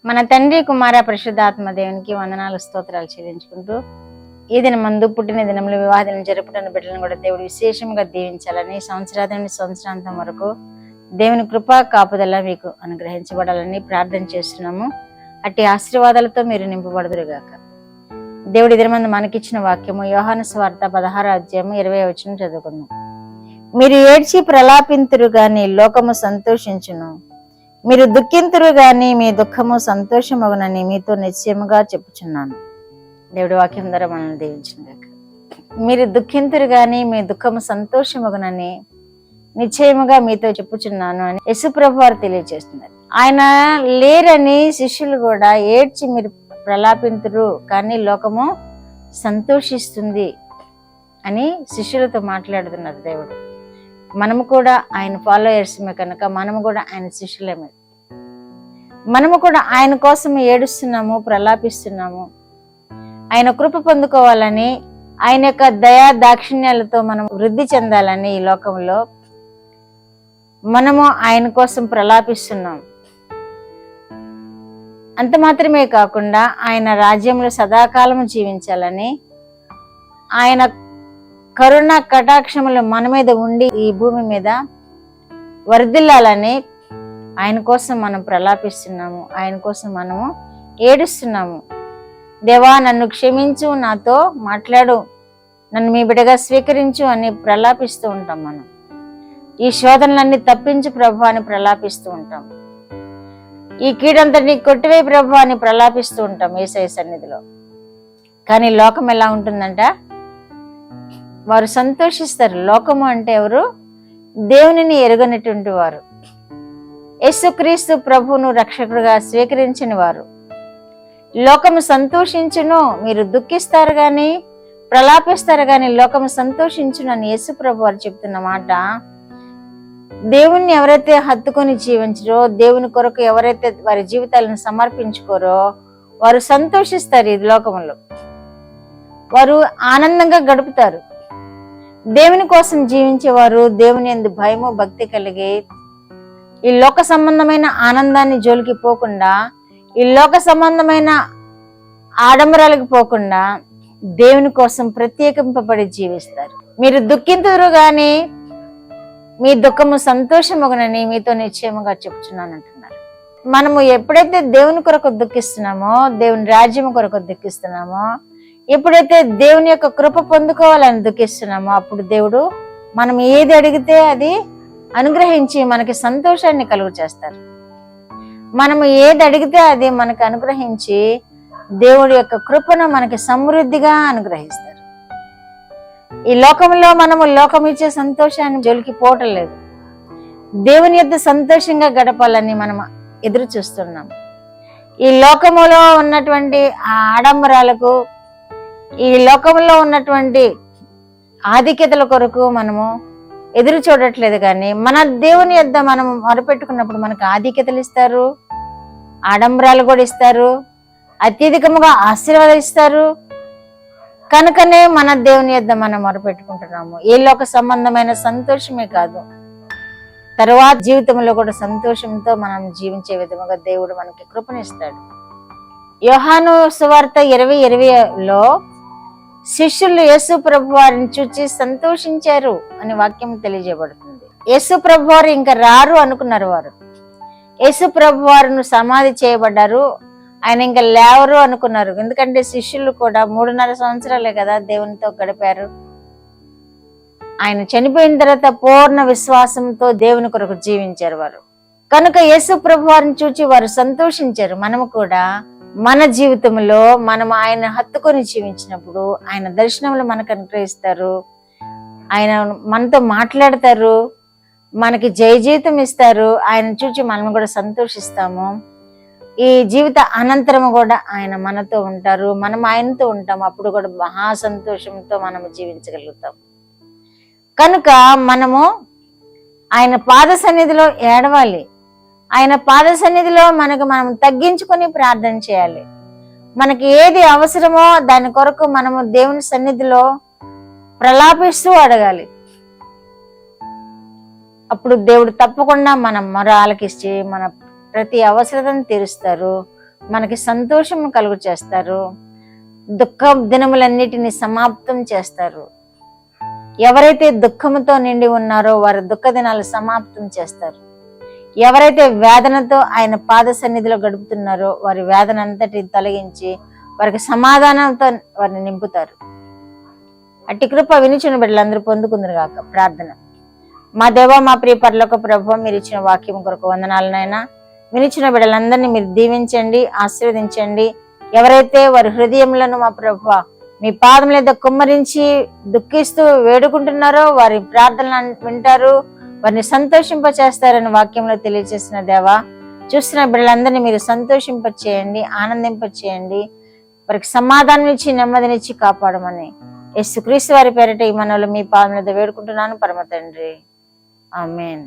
మన తండ్రి కుమార పరిశుద్ధాత్మ దేవునికి వందనాలు స్తోత్రాలు చెల్లించుకుంటూ ఈ దినమందు పుట్టిన దినంలో వివాహాలను జరుపుతున్న బిడ్డలను కూడా దేవుడు విశేషంగా దీవించాలని సంవత్సరాంతం వరకు దేవుని కృపా కాపుదల మీకు అనుగ్రహించబడాలని ప్రార్థన చేస్తున్నాము. అట్టి ఆశీర్వాదాలతో మీరు నింపబడదురుగాక. దేవుడి దినమందు మనకిచ్చిన వాక్యము యోహాను సువార్త 16వ అధ్యాయము 20వ వచనం చదువుకుందాం. మీరు ఏడ్చి ప్రలాపింతురు గాని లోకము సంతోషించును, మీరు దుఃఖింతురు గాని మీ దుఃఖము సంతోషమగునని మీతో నిశ్చయముగా చెప్పుచున్నాను. దేవుడి వాక్యం ద్వారా మనల్ని దీవించుగాక. మీరు దుఃఖింతురు గాని మీ దుఃఖము సంతోషమగునని నిశ్చయముగా మీతో చెప్పుచున్నాను అని యేసుప్రభు వారు తెలియజేస్తున్నారు. ఆయన లేరని శిష్యులు కూడా ఏడ్చి మీరు ప్రలాపింతురు కానీ లోకము సంతోషిస్తుంది అని శిష్యులతో మాట్లాడుతున్నారు దేవుడు. మనము కూడా ఆయన ఫాలోయర్స్మే కనుక మనము కూడా ఆయన శిష్యులమే. మనము కూడా ఆయన కోసం ఏడుస్తున్నాము, ప్రలాపిస్తున్నాము. ఆయన కృప పొందుకోవాలని, ఆయన యొక్క దయా దాక్షిణ్యాలతో మనం వృద్ధి చెందాలని ఈ లోకంలో మనము ఆయన కోసం ప్రలాపిస్తున్నాం. అంత మాత్రమే కాకుండా ఆయన రాజ్యంలో సదాకాలము జీవించాలని, ఆయన కరుణ కటాక్షములు మన మీద ఉండి ఈ భూమి మీద వర్ధిల్లాలని ఆయన కోసం మనం ప్రలాపిస్తున్నాము. ఆయన కోసం మనము ఏడుస్తున్నాము. దేవా నన్ను క్షమించు, నాతో మాట్లాడు, నన్ను మీ బిడ్డగా స్వీకరించు అని ప్రలాపిస్తూ ఉంటాం. మనం ఈ శోధనలన్నీ తప్పించు ప్రభు అని ప్రలాపిస్తూ ఉంటాం. ఈ కీడంతటిని కొట్టివే ప్రభు అని ప్రలాపిస్తూ ఉంటాం యేసయ్య సన్నిధిలో. కానీ లోకం ఎలా ఉంటుందంట? వారు సంతోషిస్తారు. లోకము అంటే ఎవరు? దేవునిని ఎరుగనటువంటి వారు, యేసుక్రీస్తు ప్రభువును రక్షకుడుగా స్వీకరించిన వారు. లోకము సంతోషించును, మీరు దుఃఖిస్తారు గాని ప్రలాపిస్తారు గాని లోకము సంతోషించును అని యేసు ప్రభు వారు చెప్తున్న మాట. దేవుణ్ణి ఎవరైతే హత్తుకొని జీవించరో, దేవుని కొరకు ఎవరైతే వారి జీవితాలను సమర్పించుకోరో వారు సంతోషిస్తారు. ఈ లోకములో వారు ఆనందంగా గడుపుతారు. దేవుని కోసం జీవించేవారు దేవుని యందు భయము భక్తి కలిగి ఈ లోక సంబంధమైన ఆనందాన్ని జోలికి పోకుండా, ఈ లోక సంబంధమైన ఆడంబరాలకు పోకుండా దేవుని కోసం ప్రత్యేకింపబడి జీవిస్తారు. మీరు దుఃఖింతురు గాని మీ దుఃఖము సంతోషమగునని మీతో నిశ్చయముగా చెప్తున్నాను అంటున్నారు. మనము ఎప్పుడైతే దేవుని కొరకు దుఃఖిస్తున్నామో, దేవుని రాజ్యం కొరకు దుఃఖిస్తున్నామో, ఎప్పుడైతే దేవుని యొక్క కృప పొందుకోవాలని దుఃఖిస్తున్నామో అప్పుడు దేవుడు మనం ఏది అడిగితే అది అనుగ్రహించి మనకి సంతోషాన్ని కలుగు చేస్తారు. మనము ఏది అడిగితే అది మనకి అనుగ్రహించి దేవుడి యొక్క కృపను మనకి సమృద్ధిగా అనుగ్రహిస్తారు. ఈ లోకంలో మనము లోకం ఇచ్చే సంతోషాన్ని జోలికి పోవటం లేదు. దేవుని యొద్ద సంతోషంగా గడపాలని మనం ఎదురు చూస్తున్నాం. ఈ లోకములో ఉన్నటువంటి ఆ ఆడంబరాలకు, ఈ లోకంలో ఉన్నటువంటి ఆధిక్యతల కొరకు మనము ఎదురు చూడట్లేదు. కానీ మన దేవుని యొద్ద మనం మొరపెట్టుకున్నప్పుడు మనకు ఆధిక్యతలు ఇస్తారు, ఆడంబరాలు కూడా ఇస్తారు, అత్యధికముగా ఆశీర్వాదిస్తారు. కనుకనే మన దేవుని యొద్ద మనం మొరపెట్టుకుంటున్నాము. ఏ లోక సంబంధమైన సంతోషమే కాదు, తరువాత జీవితంలో కూడా సంతోషంతో మనం జీవించే విధముగా దేవుడు మనకి కృపనిస్తాడు. యోహాను సువార్త 20:20లో శిష్యులు యేసు ప్రభు వారిని చూచి సంతోషించారు అని వాక్యం తెలియజేయబడుతుంది. యేసు ప్రభు వారు ఇంకా రారు అనుకున్నారు వారు. యేసు ప్రభు వారు సమాధి చేయబడ్డారు, ఆయన ఇంకా లేవరు అనుకున్నారు. ఎందుకంటే శిష్యులు కూడా 3.5 సంవత్సరాలే కదా దేవునితో గడిపారు. ఆయన చనిపోయిన తర్వాత పూర్ణ విశ్వాసంతో దేవుని కొరకు జీవించారు వారు. కనుక యేసు ప్రభు వారిని చూచి వారు సంతోషించారు. మనము కూడా మన జీవితంలో మనం ఆయన హత్తుకొని జీవించినప్పుడు ఆయన దర్శనంలో మనకు అనుగ్రహిస్తారు, ఆయన మనతో మాట్లాడతారు, మనకి జయ జీవితం ఇస్తారు. ఆయన చూచి మనం కూడా సంతోషిస్తాము. ఈ జీవిత అనంతరము కూడా ఆయన మనతో ఉంటారు, మనం ఆయనతో ఉంటాం. అప్పుడు కూడా మహా సంతోషంతో మనము జీవించగలుగుతాం. కనుక మనము ఆయన పాద సన్నిధిలో ఏడవాలి. ఆయన పాద సన్నిధిలో మనం తగ్గించుకొని ప్రార్థన చేయాలి. మనకి ఏది అవసరమో దాని కొరకు మనము దేవుని సన్నిధిలో ప్రలాపిస్తూ అడగాలి. అప్పుడు దేవుడు తప్పకుండా మన మొర ఆలకించి మన ప్రతి అవసరతను తీరుస్తారు. మనకి సంతోషం కలుగు చేస్తారు. దుఃఖ దినములన్నిటిని సమాప్తం చేస్తారు. ఎవరైతే దుఃఖముతో నిండి ఉన్నారో వారి దుఃఖ దినాలు సమాప్తం చేస్తారు. ఎవరైతే వేదనతో ఆయన పాద సన్నిధిలో గడుపుతున్నారో వారి వేదన అంతటిని తొలగించి వారికి సమాధానంతో వారిని నింపుతారు. అట్టి కృప వినిచిన బిడ్డలందరూ పొందుకుందరు గాక. ప్రార్థన. మా దేవ, మా ప్రియ పరలోక ప్రభువా, మీరు ఇచ్చిన వాక్యం కొరకు వందనాలనైనా. వినిచిన బిడ్డలందరినీ మీరు దీవించండి, ఆశీర్వదించండి. ఎవరైతే వారి హృదయములను మా ప్రభువా మీ పాదం మీద కుమ్మరించి దుఃఖిస్తూ వేడుకుంటున్నారో వారి ప్రార్థనలు వింటారు, వారిని సంతోషింపచేస్తారని వాక్యంలో తెలియజేసిన దేవా, చూస్తున్న బిడ్డలందరినీ మీరు సంతోషింపచేయండి, ఆనందింపచేయండి. వారికి సమాధానం ఇచ్చి నెమ్మదినిచ్చి కాపాడమని యేసుక్రీస్తు వారి పేరిట ఈ మనవులు మీ పాదం మీద వేడుకుంటున్నాను పరమ తండ్రి. ఆమేన్.